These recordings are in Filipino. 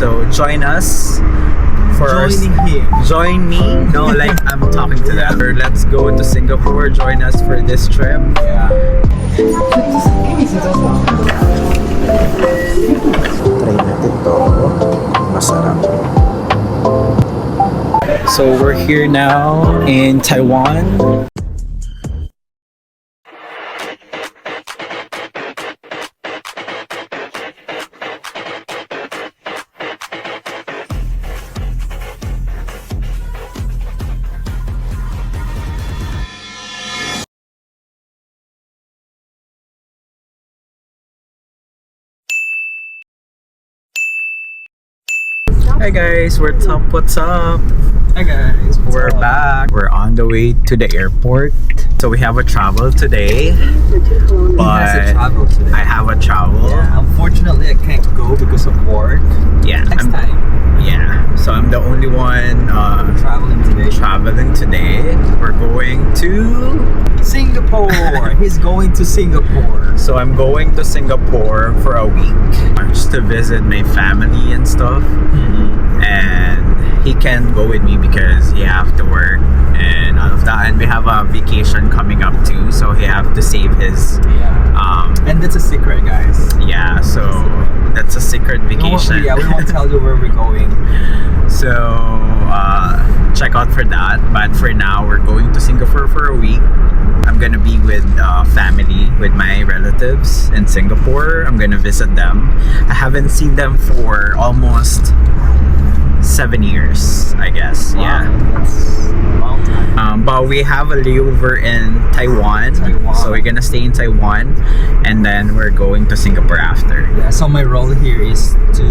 So join us for join me. No, like I'm talking to them. Or let's go to Singapore. Join us for this trip. Try natin to. Masarap. So we're here now in Taiwan. Hi guys, what's up? What's up? Hi guys, We're back. We're on the way to the airport. So we have a travel today. But I have a travel. Yeah, unfortunately I can't go because of work. Yeah. Next time. Yeah. So I'm the only one traveling today. We're going to Singapore. He's going to Singapore. So I'm going to Singapore for a week just to visit my family and stuff. And he can't go with me because he have to work and all of that. And we have a vacation coming up too, so he have to save his. And that's a secret, guys. Yeah. So that's a secret vacation. We won't tell you where we're going. So check out for that. But for now, we're going to Singapore for a week. I'm gonna be with family, with my relatives in Singapore. I'm gonna visit them. I haven't seen them for almost 7 years, I guess. Wow, yeah. That's a long time. But we have a layover in Taiwan, so we're gonna stay in Taiwan, and then we're going to Singapore after. Yeah. So my role here is to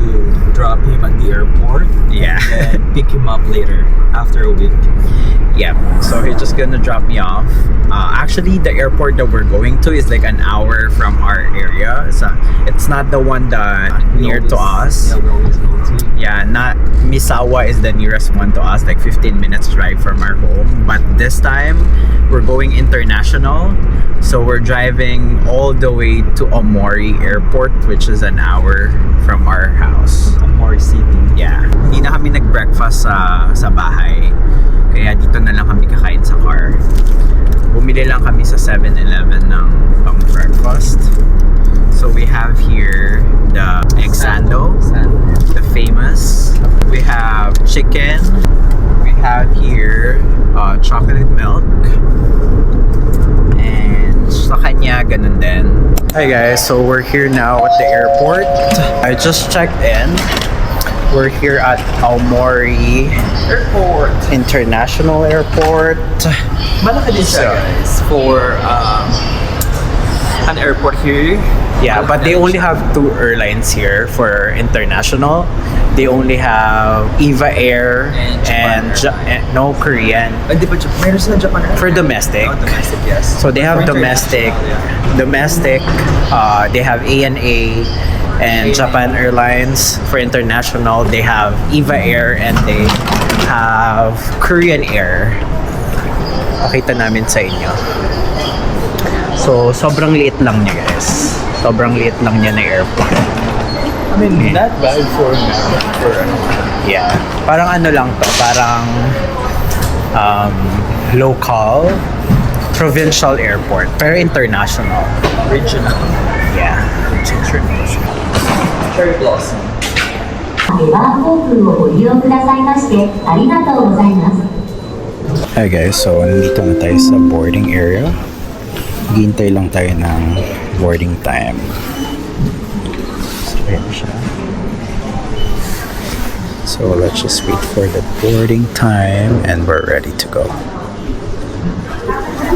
drop him at the airport. Yeah. And pick him up later after a week. Yeah. So he's just gonna drop me off. Actually, the airport that we're going to is like an hour from our area. So it's not the one that near to us. Yeah, we always go to. Yeah, not Misawa is the nearest one to us, like 15 minutes drive from our home. But this time, we're going international. So we're driving all the way to Omori Airport, which is an hour from our house. Omori City. Yeah. Hindi na kami nag-breakfast sa bahay. Kaya dito na lang kami kakain sa car. Bumili lang kami sa 7-Eleven ng pang-breakfast. So we have here the egg sando, the famous. We have chicken. We have here chocolate milk. And sa kanya, ganun din. Hi guys, so we're here now at the airport. I just checked in. We're here at Aomori Airport. International Airport. Malaki din siya, guys, for an airport here. Yeah, but they only have 2 airlines here for international. They only have Eva Air and no Korean. Di ba meron sila Japan Air? For domestic. Oh, domestic, yes. So they have For domestic. international, yeah. Domestic, they have ANA and Japan Airlines. For international, they have Eva Air and they have Korean Air. Pakita namin sa inyo. So, sobrang liit lang niya, guys. Sobrang liit lang niya na airport. I mean, not bad for Yeah. Parang ano lang to, parang local, provincial airport, pero international. regional. Yeah. It's international. Cherry blossom. では航空をご利用くださいましてありがとうございます。 Hi guys, so nandito na tayo sa boarding area. Hintay lang tayo ng boarding time. So, ayan siya. So let's just wait for the boarding time and we're ready to go.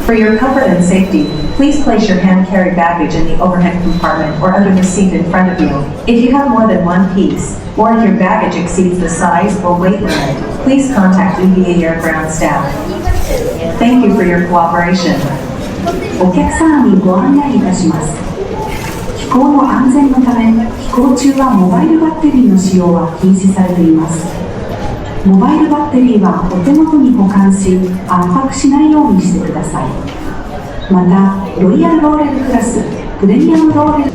For your comfort and safety, please place your hand-carry baggage in the overhead compartment or under the seat in front of you. If you have more than one piece, or if your baggage exceeds the size or weight limit, please contact EVA Air ground staff. Thank you for your cooperation. お客様にご案内いたします。飛行の安全のため、飛行中はモバイルバッテリーの使用は禁止されています。モバイルバッテリーはお手元に保管し、圧迫しないようにしてください。また、ロイヤルローレルクラス、プレミアムローレル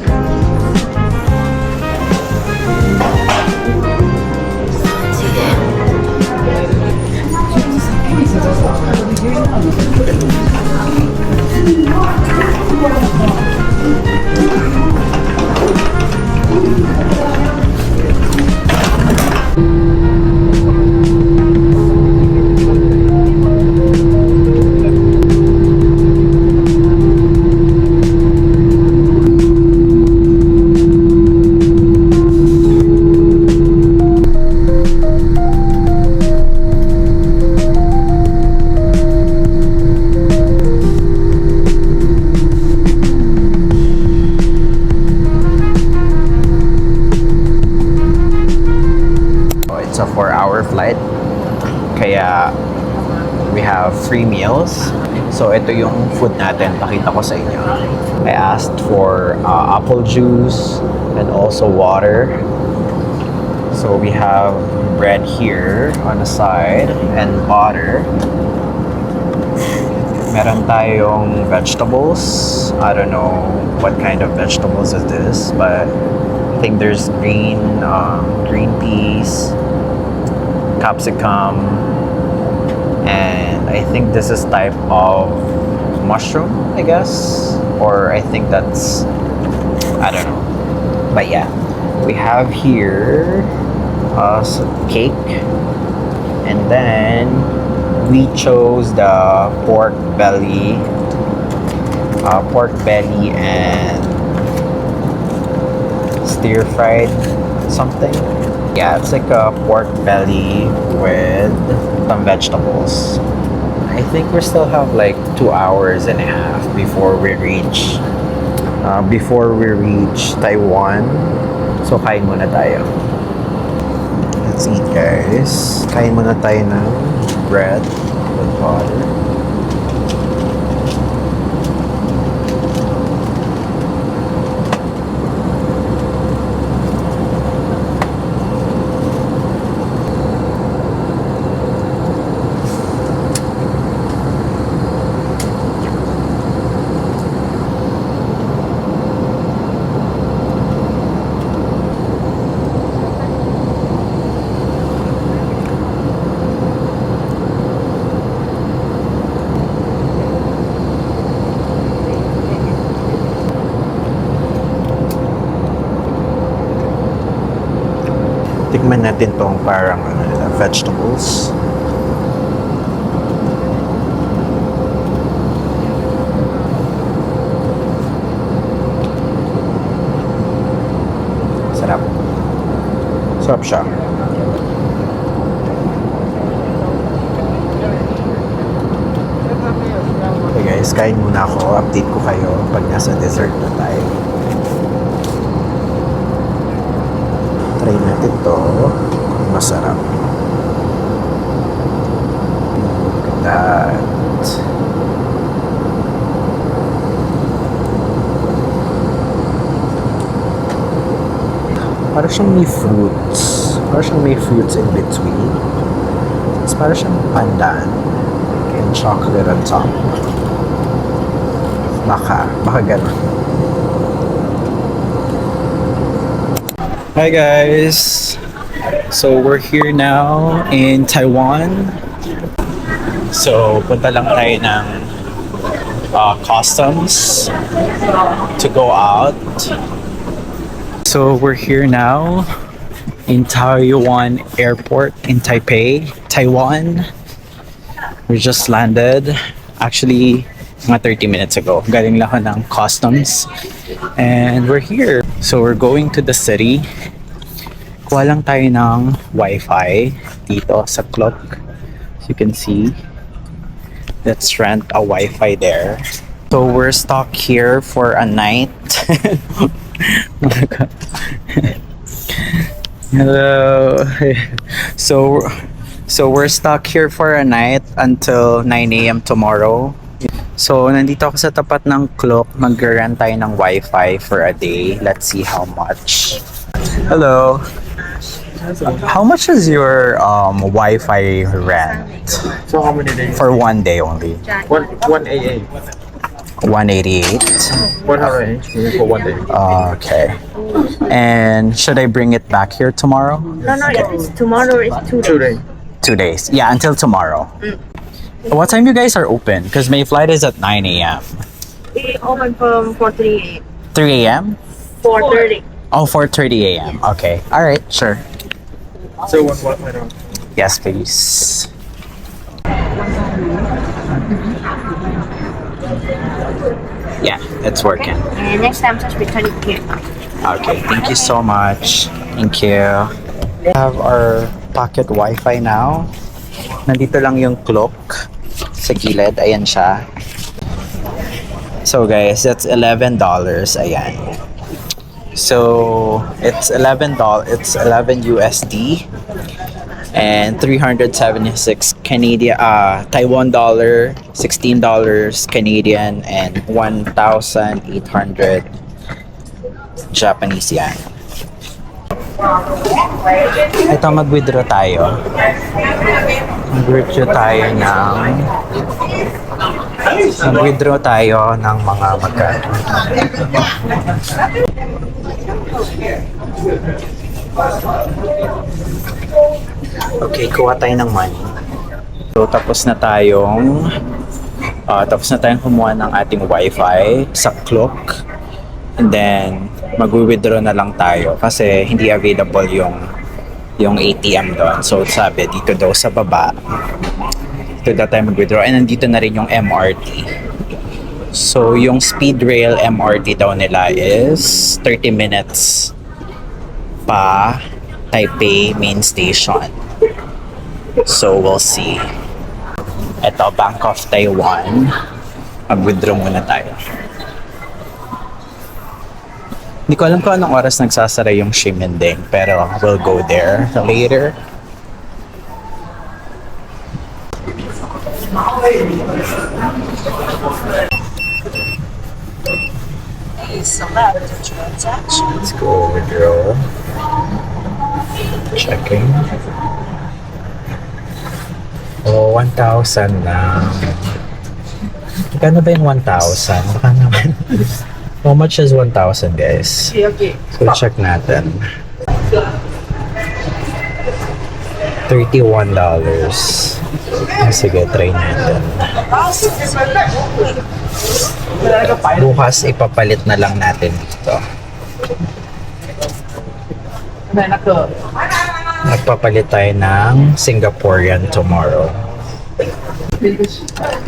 It's a 4-hour flight. Kaya we have 3 meals. So ito yung food natin. Pakita ko sa inyo. I asked for apple juice and also water. So we have bread here on the side and butter. Meron tayong vegetables. I don't know what kind of vegetables is this, but I think there's green peas, capsicum, and I think this is type of mushroom, I guess, or I think that's, I don't know, but yeah, we have here cake, and then we chose the pork belly and stir fried something. Yeah, it's like a pork belly with some vegetables. I think we still have like 2 hours and a half before we reach Taiwan. So kain muna tayo. Let's eat, guys. Kain muna tayo ng bread with butter. Tikman natin tong parang vegetables. Sarap. Sarap siya. Okay guys, kain muna ako. Update ko kayo pag nasa dessert na tayo. Try natin to kung masarap. Look at that. Parang siyang may fruits. Parang siyang may fruits in between. Tapos parang siyang pandan and chocolate on top. Baka ganun. Hi guys! So we're here now in Taiwan. So punta lang tayo ng customs to go out. So we're here now in Taiwan Airport in Taipei, Taiwan. We just landed actually mga 30 minutes ago. Galing lang ako ng customs and we're here. So we're going to the city. Kuha lang tayo ng Wi-Fi dito sa clock. As you can see, let's rent a Wi-Fi there. So we're stuck here for a night. Oh my God. Hello. So we're stuck here for a night until 9 a.m. tomorrow. So nandito ako sa tapat ng clock. Mag-rent tayo ng Wi-Fi for a day. Let's see how much. Hello. How much is your Wi-Fi rent? So how many days? For 1 day only. 188. 188. 180 for 1 day. Okay. And should I bring it back here tomorrow? No, it's tomorrow is 2 days. 2 days. 2 days. Yeah, until tomorrow. What time you guys are open? Because my flight is at 9 a.m. We open from 4:30 a.m. 3 a.m.? 4:30. Oh, 4:30 a.m. Okay. All right. Sure. So what I don't. Yes, please. Yeah, it's working. And next time, just return it here. Okay, thank you so much. Thank you. We have our pocket Wi-Fi now. Nandito lang yung clock sa gilid. Ayan siya. So guys, that's $11. Ayan. So it's $11. It's 11 USD. and 376 Canadian, Taiwan dollar, $16 Canadian, and 1,800 Japanese yen. Ito, mag-withdraw tayo. Mag-withdraw tayo ng mga magkano. Okay, kuha tayo ng money. So, tapos na tayong kumuha ng ating wifi sa Klook. And then, mag-withdraw na lang tayo kasi hindi available yung ATM doon. So, sabi, dito daw sa baba. Dito daw tayo mag-withdraw. And nandito na rin yung MRT. So, yung speed rail MRT daw nila is 30 minutes pa Taipei main station. So, we'll see. Ito, Bank of Taiwan. Mag-withdraw muna tayo. Hindi ko alam kung anong oras nagsasara yung Ximending, pero we'll go there later. Let's go withdraw. Checking. Oh, 1,000 na. Kano ba yung 1,000? Baka naman. How much is 1,000, guys? So, check natin. $31. Sige, try natin. Bukas, ipapalit na lang natin ito. Nagpapalit tayo ng Singaporean tomorrow.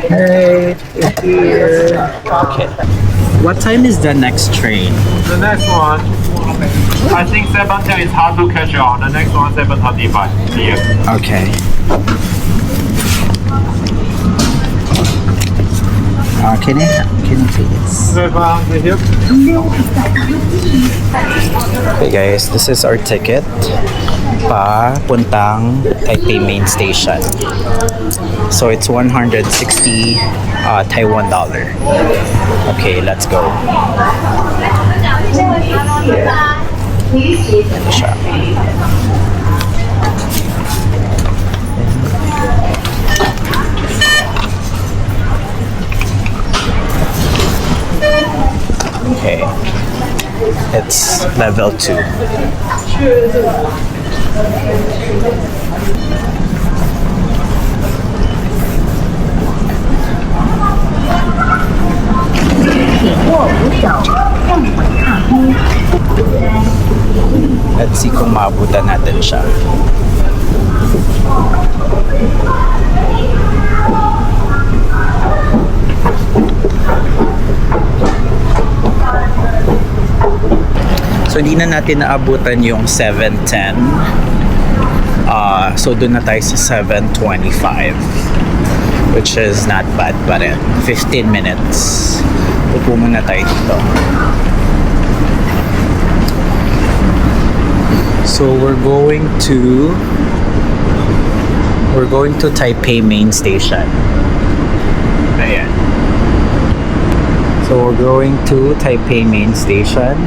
Hey, here. Okay. What time is the next train? The next one, I think 7:10 is hard to catch on. The next one, 7:35 p.m. Okay. Can you please? Okay guys, this is our ticket papuntang Taipei main station. So it's 160 Taiwan dollar. Okay, let's go. Siya. Okay, it's level 2. Let's see kung maabutan natin siya. So, di na natin naabutan yung 7:10. So, doon na tayo sa 7:25. Which is not bad pa rin. 15 minutes. Upo muna tayo dito. So, we're going to Taipei main station. Ayan. So, we're going to Taipei main station.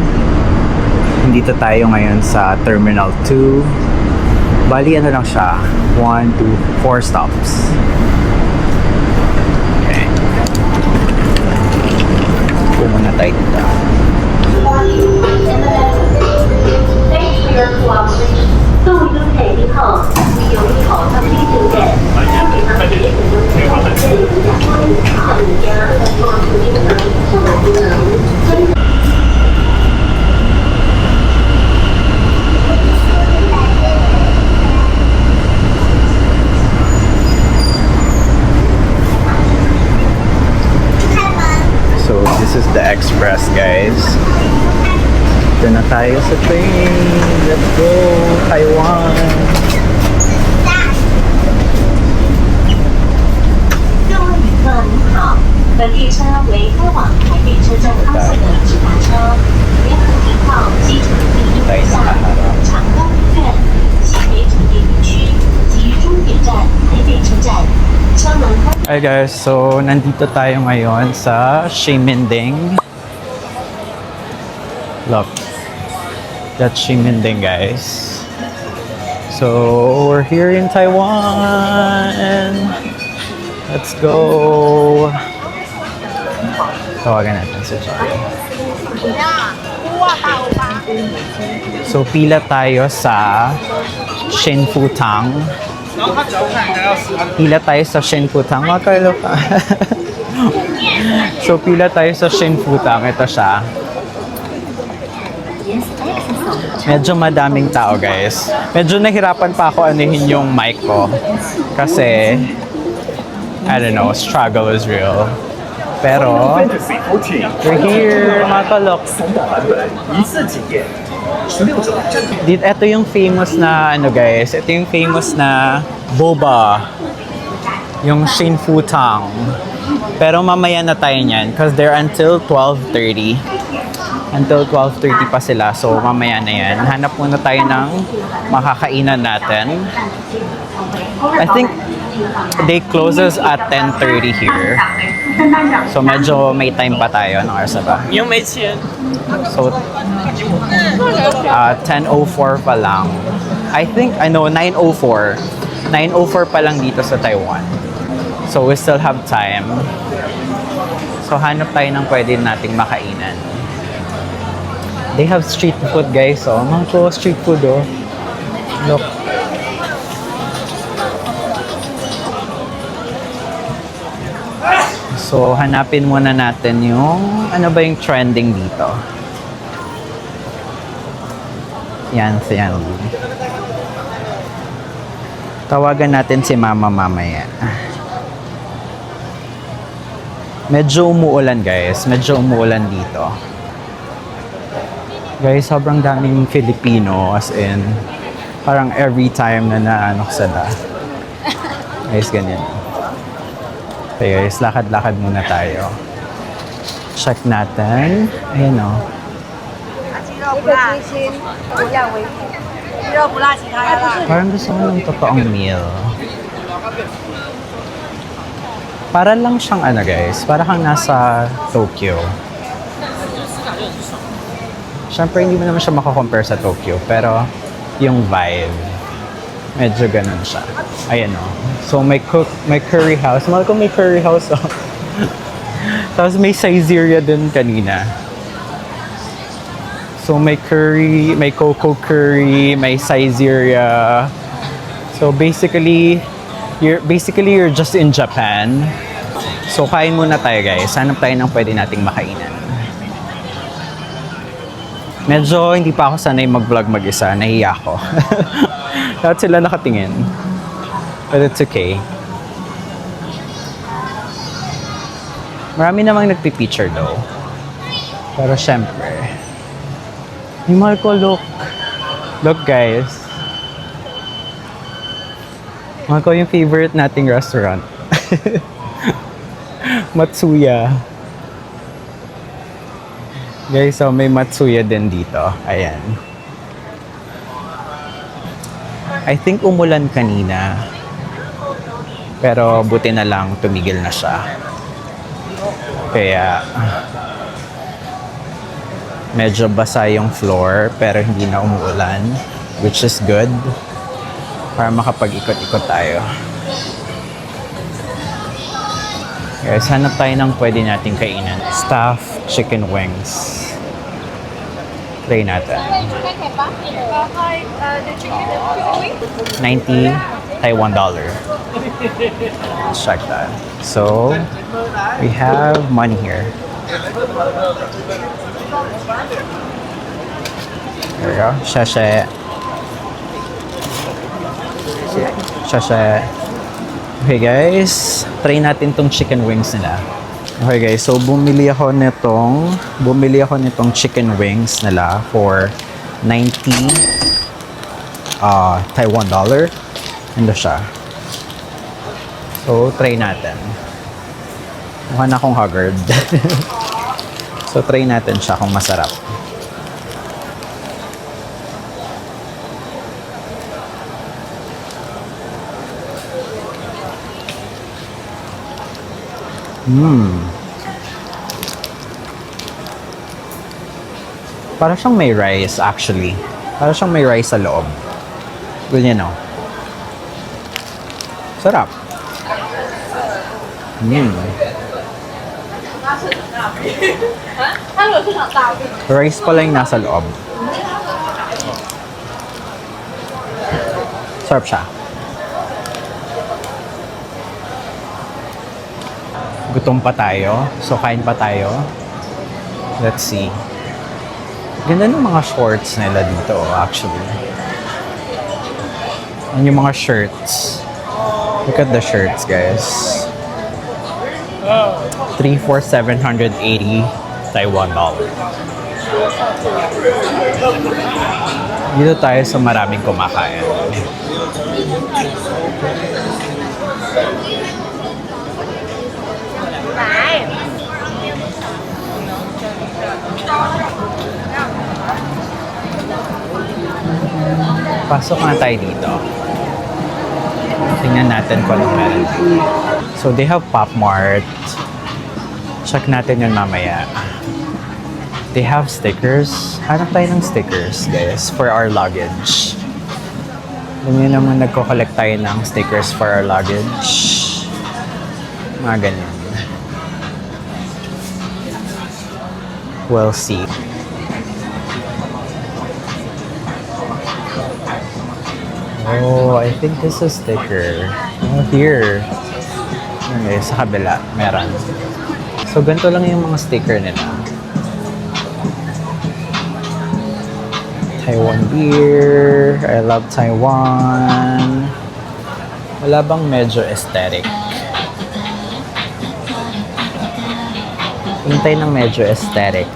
Dito tayo ngayon sa Terminal 2. Bali, ano lang siya? 1, 2, 4 stops. Okay. Pumunta tayo dito. Thanks for your cooperation. 作为一个配音后，你有一口当地酒店，相比他们别的酒店，在这里比较多，很家在做土地的生活功能，真。So, this is the express, guys. Dito na tayo sa train. Let's go, Taiwan! 各位旅客您好，本列车为开往台北车站方向的直达车，联合停靠机场第一方向长高医院、西北酒店区、Hi guys, so nandito tayo ngayon sa Ximending. Look, that's Ximending guys. So we're here in Taiwan. Let's go. Tawagan natin si Charlie. So pila tayo sa Shenfutang. Pila tayo sa Shenfutang. Makakaloka. So pila tayo sa Shenfutang. Ito siya. Medyo madaming tao guys. Medyo nahirapan pa ako anuhin yung mic ko. Kasi, I don't know, struggle is real. Pero, we're here, mga kalok. Ito yung famous na, ano guys, ito yung famous na boba. Yung Shenfutang. Pero mamaya na tayo niyan because they're until 12:30. Until 12:30 pa sila. So, mamaya na yan. Hanap muna tayo ng makakainan natin. I think they closes at 10:30 here. So, medyo may time pa tayo. Anong oras na ba? So, 10:04 pa lang. I think, 9:04. 9:04 pa lang dito sa Taiwan. So, we still have time. So, hanap tayo ng pwede nating makainan. They have street food guys, oh. Mga ko street food, oh. Look. So, hanapin muna natin yung, ano ba yung trending dito? Yan, yan. Tawagan natin si Mama mamaya. Medyo umuulan guys, medyo umuulan dito. Guys, sobrang daming Filipino, as in, parang every time na naano sila. Guys, ganyan. Okay guys, lakad-lakad muna tayo. Check natin. Ayan o. Parang gusto ko ng totoong meal. Para lang siyang ano guys, para kang nasa Tokyo. Siyempre, hindi mo naman siya makakompare sa Tokyo, pero yung vibe, medyo ganun siya. Ayan o. So, may curry house. Mahal ko may curry house, oh. Tapos may Saizeriya din kanina. So, may curry, may coco curry, may Saizeriya. So, basically, you're just in Japan. So, kain muna tayo, guys. Hanap tayo ng pwede nating makainan. Medyo hindi pa ako sanay mag-vlog mag-isa. Nahiya ako. Lahat sila nakatingin. But it's okay. Marami namang nagpipicture though. Pero syempre. Yung mahal ko, look. Look guys. Mahal ko yung favorite nating restaurant. Matsuya. Guys, so may Matsuya din dito. Ayan. I think umulan kanina. Pero buti na lang tumigil na siya. Kaya medyo basa yung floor pero hindi na umuulan, which is good para makapag-ikot-ikot tayo. Guys, hanap tayo ng pwede nating kainan. Stuffed chicken wings. Try natin. 90 Taiwan dollar. Let's check that. So, we have money here. There we go. Shashe. Shashe. Okay guys, try natin tong chicken wings nila. Okay guys, so bumili ako nitong chicken wings nila for 90 Taiwan dollar. Ano siya? So, try natin. Mukha na akong haggard. So, try natin siya kung masarap. Para siyang may rice actually. Para siyang may rice sa loob. Ganyan o. Sarap. Rice pala yung nasa loob. Sarap siya. Gutom pa tayo. So, kain pa tayo. Let's see. Ganda ng mga shorts nila dito, actually. And yung mga shirts. Look at the shirts, guys. 3 for 780 Taiwan dollar. Dito tayo sa maraming kumakain. Pasok na tayo dito. Tingnan natin kung anong meron. So, they have Pop Mart. Check natin yun mamaya. They have stickers. Hanap tayo ng stickers, guys, for our luggage. Alam niyo naman, nagko-collect tayo ng stickers for our luggage. Mga ganyan. We'll see. Oh, I think this is sticker. Oh, here. Okay, sa kabila, meron. So, ganito lang yung mga sticker nila. Taiwan beer. I love Taiwan. Wala bang medyo aesthetic? Hintay ng medyo aesthetic.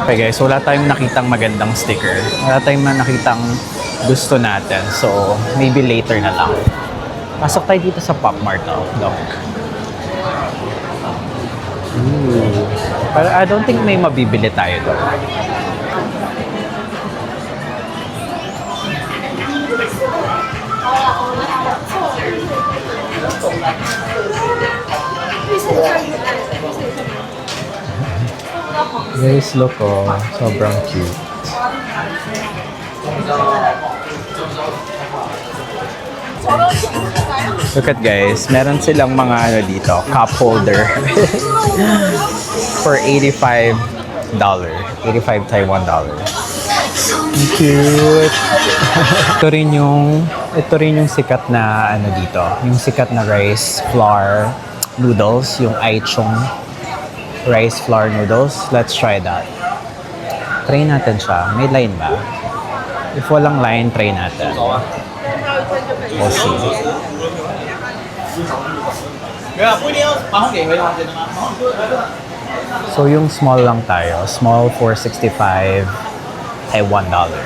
Okay guys, wala tayong nakitang magandang sticker. Wala tayong nakitang gusto natin. So, maybe later na lang. Pasok tayo dito sa Pop Mart, Doc. Pero I don't think may mabibili tayo doon. Guys, look oh. Sobrang cute. Look at guys, meron silang mga ano dito, cup holder. For $85. 85 Taiwan dollar. Cute. ito rin yung sikat na ano dito, yung sikat na rice flour noodles, yung Aichong rice flour noodles. Let's try that. Try natin siya. May line ba? If walang line, try natin. We'll see. So, yung small lang tayo. Small for 65 Taiwan dollar.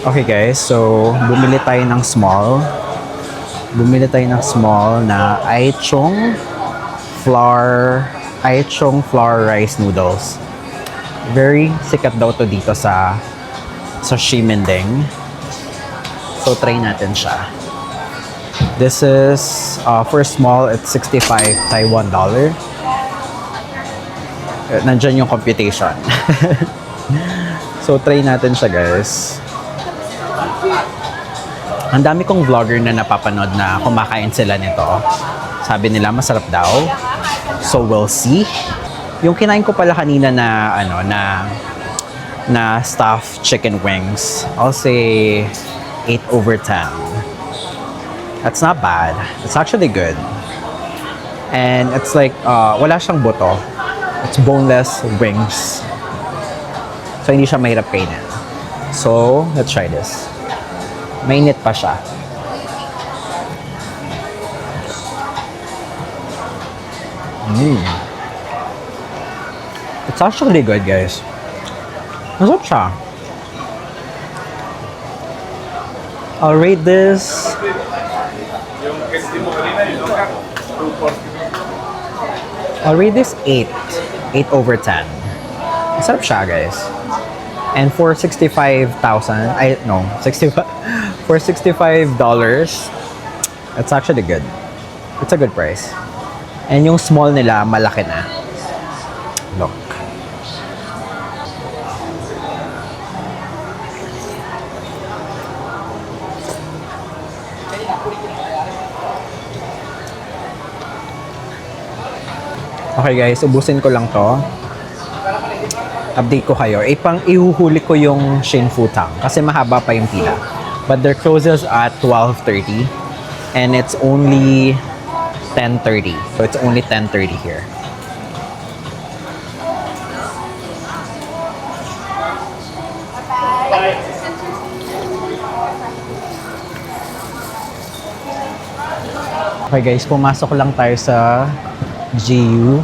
Okay guys, so bumili tayo ng small. Bumili tayo ng small na Aichong flour rice noodles. Very sikat daw to dito sa Ximending. So try natin siya. This is for small, it's 65 Taiwan dollar. Nandyan yung computation. So try natin siya guys. Ang dami kong vlogger na napapanood na kumakain sila nito. Sabi nila masarap daw. So we'll see. Yung kinain ko pala kanina na na stuffed chicken wings, I'll say 8/10. That's not bad. It's actually good. And it's like wala siyang buto. It's boneless wings. So hindi siya mahirap kainin. So let's try this. Mainit pa siya. It's actually good, guys. Masarap siya. I'll rate this 8. 8/10. Sarap siya, guys. And for 65,000, for $65, it's actually good. It's a good price. And yung small nila, malaki na. Look. Okay guys, ubusin ko lang to. Update ko kayo. Ihuhuli ko yung Shin Futang kasi mahaba pa yung pila. But their closes at 12:30 and it's only 10:30. So it's only 10:30 here. Okay guys, pumasok lang tayo sa GU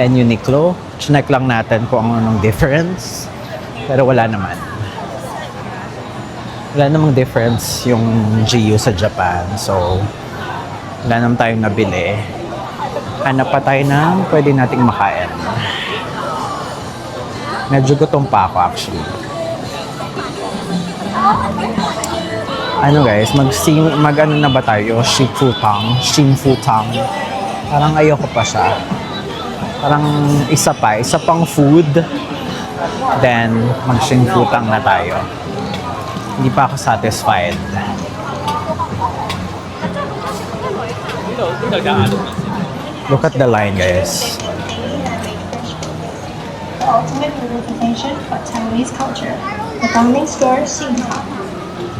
and Uniqlo. Check lang natin kung anong difference. Pero wala naman. Wala namang difference yung GU sa Japan. So, wala naman tayong nabili. Hanap pa tayo ng pwede nating makain. Medyo gutom pa ako actually. Ano guys, mag-ano na ba tayo? Shin Futang. Parang ayoko pa siya. Parang isa pang food. Then, mag-Shin Futang na tayo. Hindi pa ako satisfied. Look at the line, guys. The ultimate representation of Taiwanese culture. The founding store, Xingtang.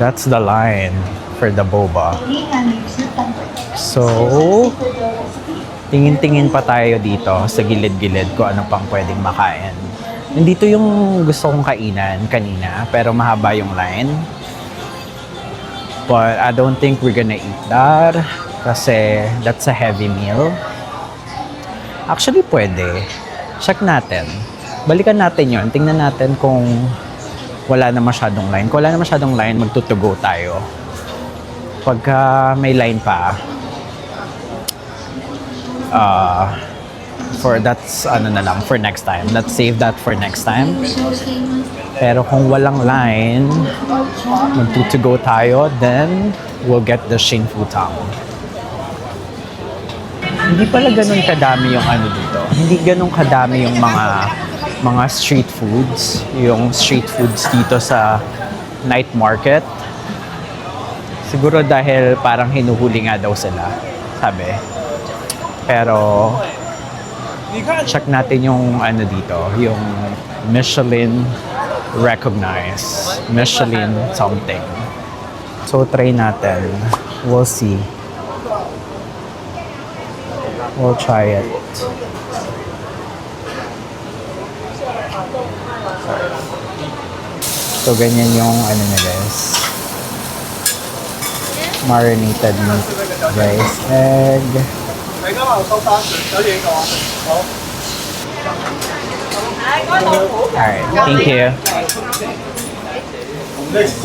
That's the line for the boba. So, tingin-tingin pa tayo dito sa gilid-gilid kung ano pang pwedeng makain. Nandito yung gusto kong kainan kanina, pero mahaba yung line. But I don't think we're gonna eat that kasi that's a heavy meal. Actually, pwede. Check natin. Balikan natin yon. Tingnan natin kung wala na masyadong line. Kung wala na masyadong line, magtutugo tayo. Pagka may line pa, for next time. Let's save that for next time. Pero kung walang line, magtutugo tayo, then we'll get the Shin Futang. Hindi pala ganun kadami yung ano dito. Hindi ganun kadami yung mga street foods. Yung street foods dito sa night market. Siguro dahil parang hinuhuli nga daw sila, sabi. Pero check natin yung ano dito, yung Michelin recognized, Michelin something. So try natin. We'll see. We'll try it. So ganyan yung ano na guys. Marinated meat, guys. Egg. Alright, thank you. Guys,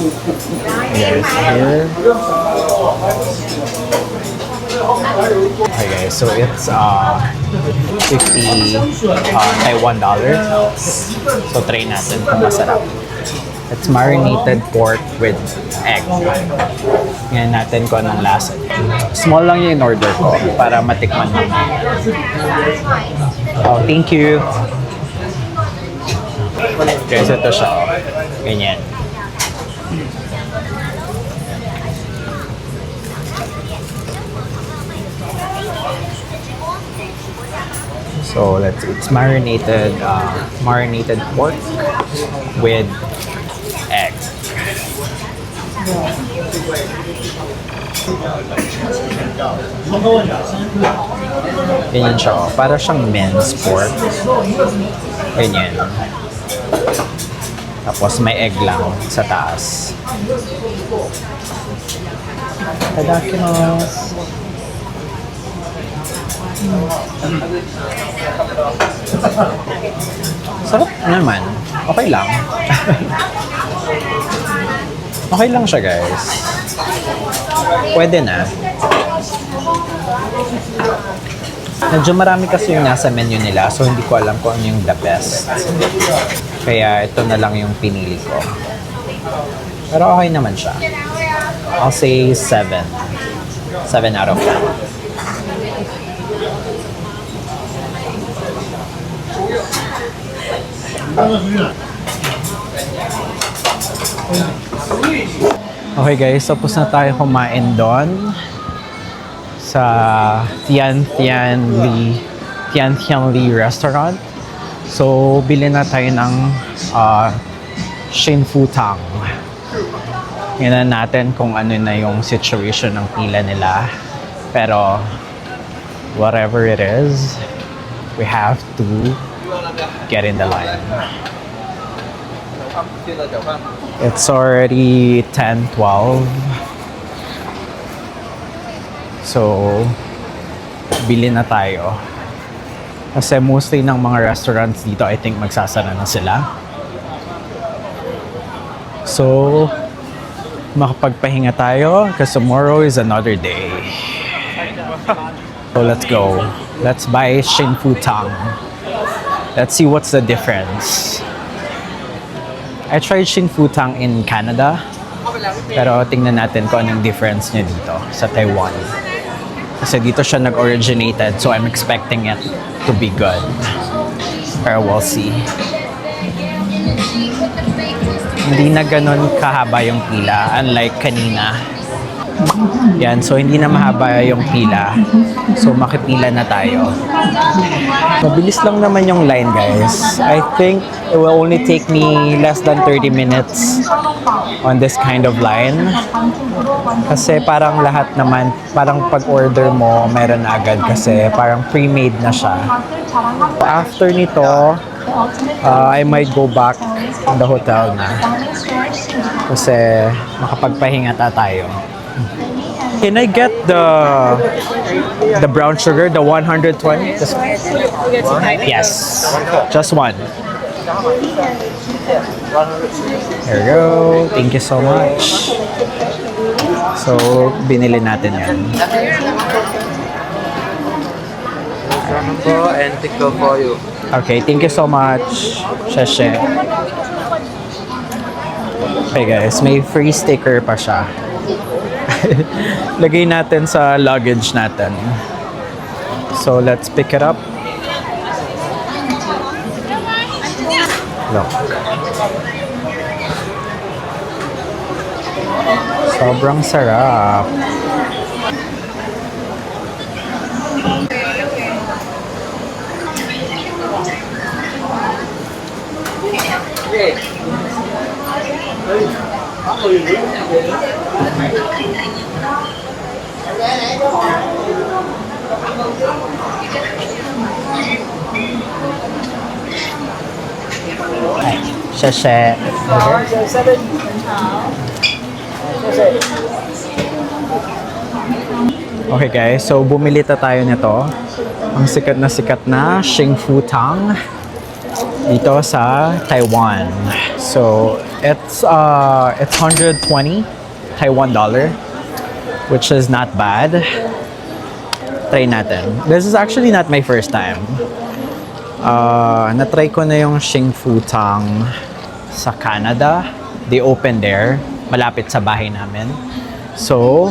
here. Okay guys, so it's 50 Taiwan dollars. So try natin kung masarap. It's marinated pork with egg. Ngayon natin kung anong lasa. Small lang yung in-order ko para matikman mo. Oh, thank you. Guys, ito siya. Ganyan. So it's marinated pork with egg. Ganyan siya. Para siyang minced pork. Ganyan. Tapos may egg lang sa taas. Tadakimasu. Sarap naman. Okay lang. Okay lang siya, guys. Pwede na. Medyo marami kasi yung nasa menu nila, so hindi ko alam kung ano yung the best. Kaya ito na lang yung pinili ko. Pero okay naman siya. I'll say 7. 7 out of 10. Okay guys, tapos na tayo kumain doon sa Tian Tian Li restaurant. So, bilhin na tayo ng Shin Fu Tang. Tingnan natin kung ano na yung situation ng pila nila. Pero, whatever it is, we have to get in the line. It's already 10:12. So, bili na tayo. Kasi mostly ng mga restaurants dito, I think magsasara na sila. So, makapagpahinga tayo because tomorrow is another day. So, let's go. Let's buy Shin Fu Tang. Let's see what's the difference. I tried Shin Fu Tang in Canada. Pero tingnan natin kung anong difference niya dito sa Taiwan. Kasi dito siya nag-originated, so I'm expecting it to be good. Pero we'll see. Hindi na ganun kahaba yung pila, unlike kanina. Yan, so hindi na mahaba yung pila. So makipila na tayo. Mabilis lang naman yung line, guys. I think it will only take me less than 30 minutes on this kind of line. Kasi parang lahat naman, parang pag-order mo, meron na agad kasi parang pre-made na siya. After nito, I might go back in the hotel na. Kasi makapagpahinga tayo. Can I get the brown sugar, the 120? Yes, just one. There you go. Thank you so much. So, binili natin yan. And tickle for you. Okay, thank you so much. Sheshe. Okay guys, may free sticker pa siya. Lagay natin sa luggage natin. So, let's pick it up. Look. Sobrang sarap. Sheshe. Okay guys, so bumili tayo nito. Ang sikat na Shin Fu Tang dito sa Taiwan. So it's 120 Taiwan dollar, which is not bad. Try natin. This is actually not my first time. Na-try ko na yung Shin Fu Tang sa Canada. They opened there, malapit sa bahay namin. So,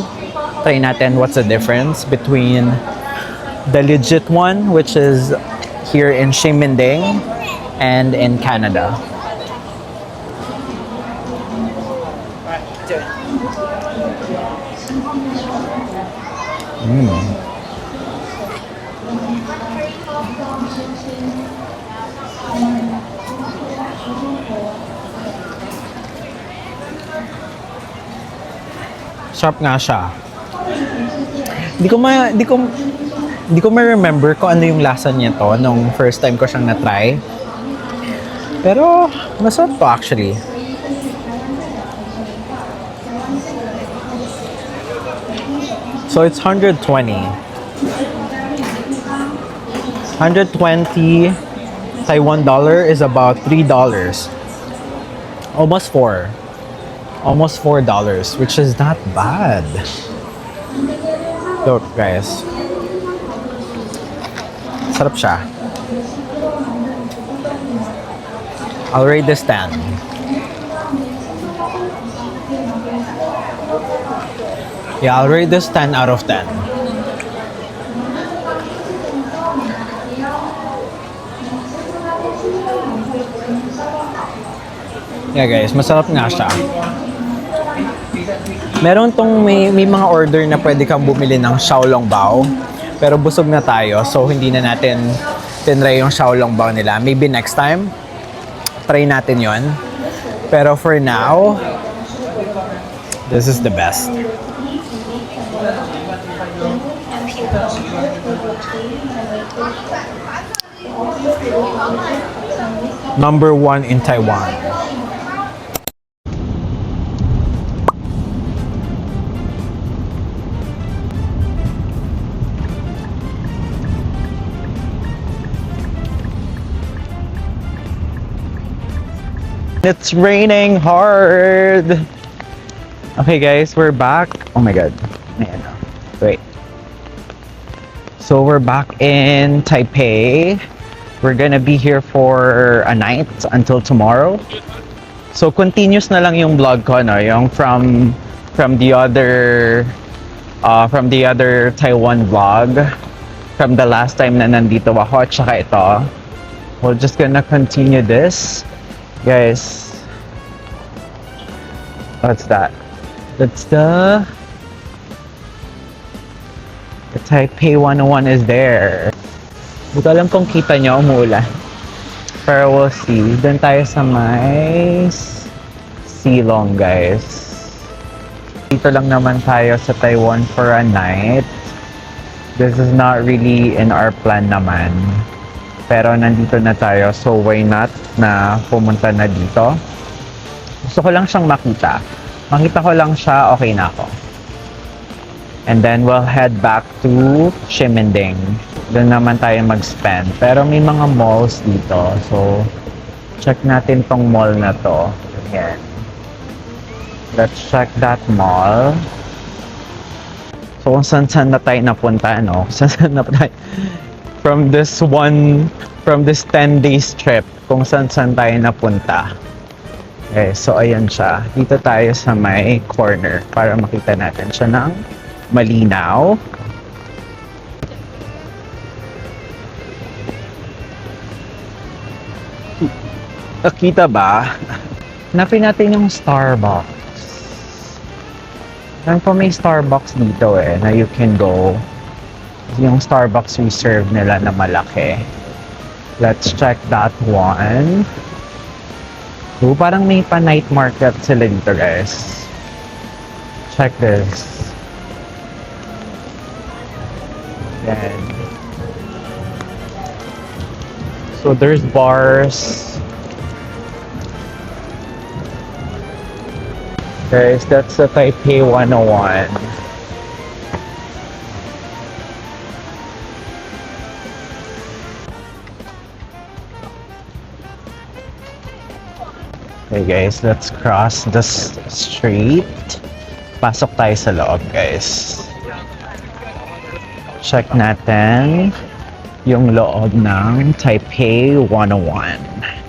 try natin what's the difference between the legit one, which is here in Ximending, and in Canada. Sarap nga siya. Di ko ma-remember kung ano yung lasa niya to nung first time ko siyang na-try. Pero masarap to actually. So it's 120. 120 Taiwan dollar is about $3. Almost $4, which is not bad. Look, guys. Sarap siya. I'll rate this 10. Yeah, I'll rate this 10 out of 10. Yeah guys, masarap nga siya. Meron tong may mga order na pwede kang bumili ng xiaolongbao. Pero busog na tayo, so hindi na natin tinry yung xiaolongbao nila. Maybe next time, try natin yon. Pero for now, this is the best. Number 1 in Taiwan. It's raining hard. Okay guys, we're back. Oh my god. Ayan. Wait. So we're back in Taipei. We're gonna be here for a night until tomorrow. So continuous na lang yung vlog ko, no? Yung from the other Taiwan vlog, from the last time na nandito ako, at saka ito. We're just gonna continue this. Guys, what's that? That's the Taipei 101 is there. Hindi ko alam kung kita nyo, umuulan. Pero we'll see. Doon tayo sa may Silong, guys. Dito lang naman tayo sa Taiwan for a night. This is not really in our plan naman. Pero nandito na tayo, so why not na pumunta na dito. Gusto ko lang siyang makita. Makita ko lang siya, okay na ako. And then we'll head back to Ximending. Doon naman tayo mag-spend. Pero may mga malls dito, so check natin tong mall na to. Ayan. Let's check that mall. So kung saan na tayo napunta, no? Saan na tayo? From this 10 days trip, kung saan tayo napunta. Okay, so ayan siya. Dito tayo sa may corner para makita natin siya ng malinaw. Nakita ba? Hanapin natin yung Starbucks. Yan po may Starbucks dito na you can go. Yung Starbucks reserve nila na malaki. Let's check that one. Oh, parang may pa-night market sila dito, guys. Check this. Yan. So there's bars. Guys, that's the Taipei 101. Okay guys, let's cross the street. Pasok tayo sa loob, guys. Check natin yung loob ng Taipei 101.